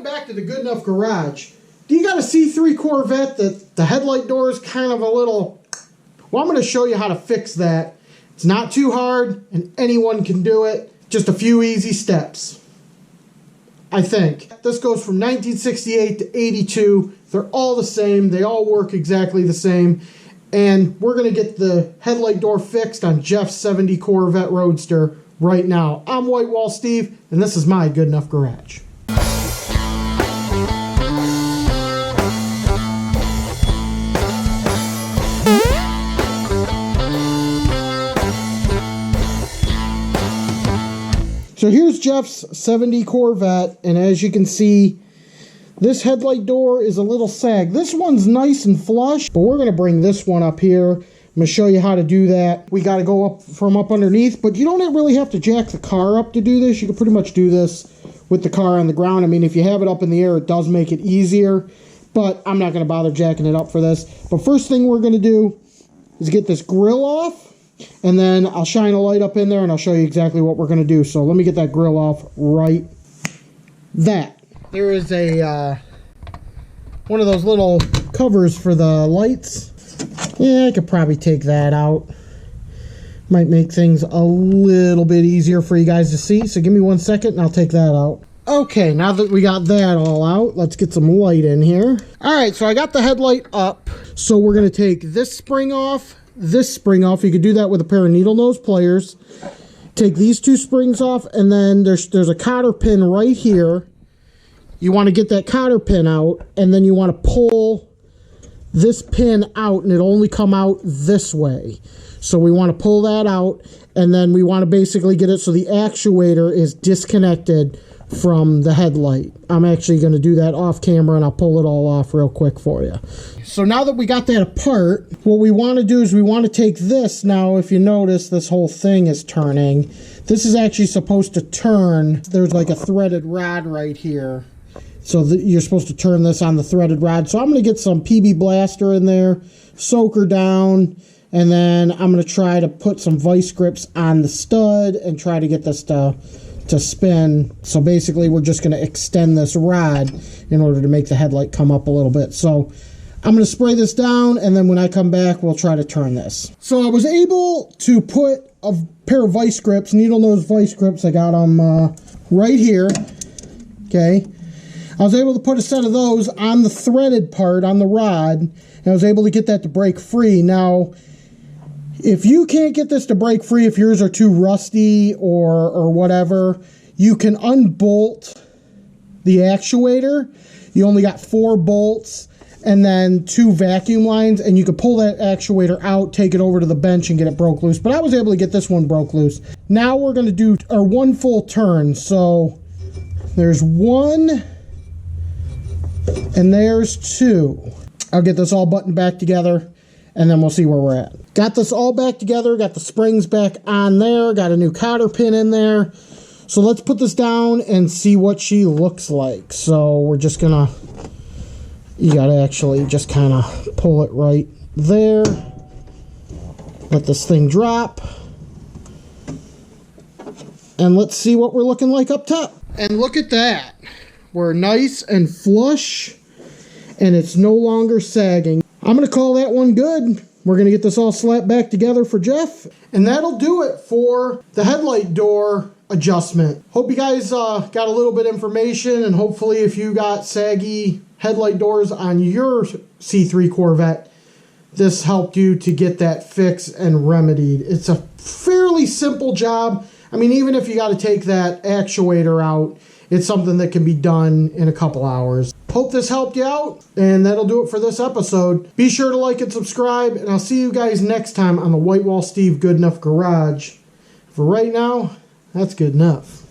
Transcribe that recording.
welcome back to the Good Enough Garage. Do you got a C3 Corvette that the headlight door is kind of a little... Well, I'm going to show you how to fix that. It's not too hard, and anyone can do it. Just a few easy steps, I think. This goes from 1968 to 82. They're all the same. They all work exactly the same. And we're going to get the headlight door fixed on Jeff's 70 Corvette Roadster right now. I'm White Wall Steve, and this is my Good Enough Garage. So here's Jeff's 70 Corvette, and as you can see, this headlight door is a little sag. This one's nice and flush, but we're going to bring this one up here. I'm going to show you how to do that. We got to go up from up underneath, but you don't really have to jack the car up to do this. You can pretty much do this with the car on the ground. I mean, if you have it up in the air, it does make it easier, but I'm not going to bother jacking it up for this. But first thing we're going to do is get this grill off. And then I'll shine a light up in there and I'll show you exactly what we're going to do. So let me get that grill off right that. There is a one of those little covers for the lights. Yeah, I could probably take that out. Might make things a little bit easier for you guys to see. So give me 1 second and I'll take that out. Okay, now that we got that all out, let's get some light in here. All right, so I got the headlight up. So we're going to take this spring off. This spring off. You could do that with a pair of needle nose pliers. Take these two springs off, and then there's a cotter pin right here. You want to get that cotter pin out, and then you want to pull this pin out, and it'll only come out this way. So we want to pull that out, and then we want to basically get it so the actuator is disconnected from the headlight. I'm actually going to do that off camera, and I'll pull it all off real quick for you. So now that we got that apart, what we want to do is we want to take this. Now, if you notice, this whole thing is turning. This is actually supposed to turn. There's like a threaded rod right here. So you're supposed to turn this on the threaded rod. So I'm going to get some PB Blaster in there, soak her down, and then I'm going to try to put some vice grips on the stud and try to get this to spin. So basically we're just going to extend this rod in order to make the headlight come up a little bit. So I'm going to spray this down, and then when I come back, we'll try to turn this. So I was able to put a pair of vice grips, needle nose vice grips. I got them right here. Okay. I was able to put a set of those on the threaded part on the rod, and I was able to get that to break free. Now, if you can't get this to break free, if yours are too rusty or whatever, you can unbolt the actuator. You only got 4 bolts and then 2 vacuum lines, and you could pull that actuator out, take it over to the bench, and get it broke loose. But I was able to get this one broke loose. Now we're going to do our 1 full turn. So there's 1 and there's 2. I'll get this all buttoned back together, and then we'll see where we're at. Got this all back together, got the springs back on there, got a new cotter pin in there. So let's put this down and see what she looks like. So we're just gonna, you gotta actually just kind of pull it right there. Let this thing drop. And let's see what we're looking like up top. And look at that. We're nice and flush, and it's no longer sagging. I'm going to call that one good. We're going to get this all slapped back together for Jeff. And that'll do it for the headlight door adjustment. Hope you guys got a little bit of information, and hopefully if you got saggy headlight doors on your C3 Corvette, this helped you to get that fixed and remedied. It's a fairly simple job. I mean, even if you got to take that actuator out, it's something that can be done in a couple hours. Hope this helped you out, and that'll do it for this episode. Be sure to like and subscribe, and I'll see you guys next time on the White Wall Steve Good Enough Garage. For right now, that's good enough.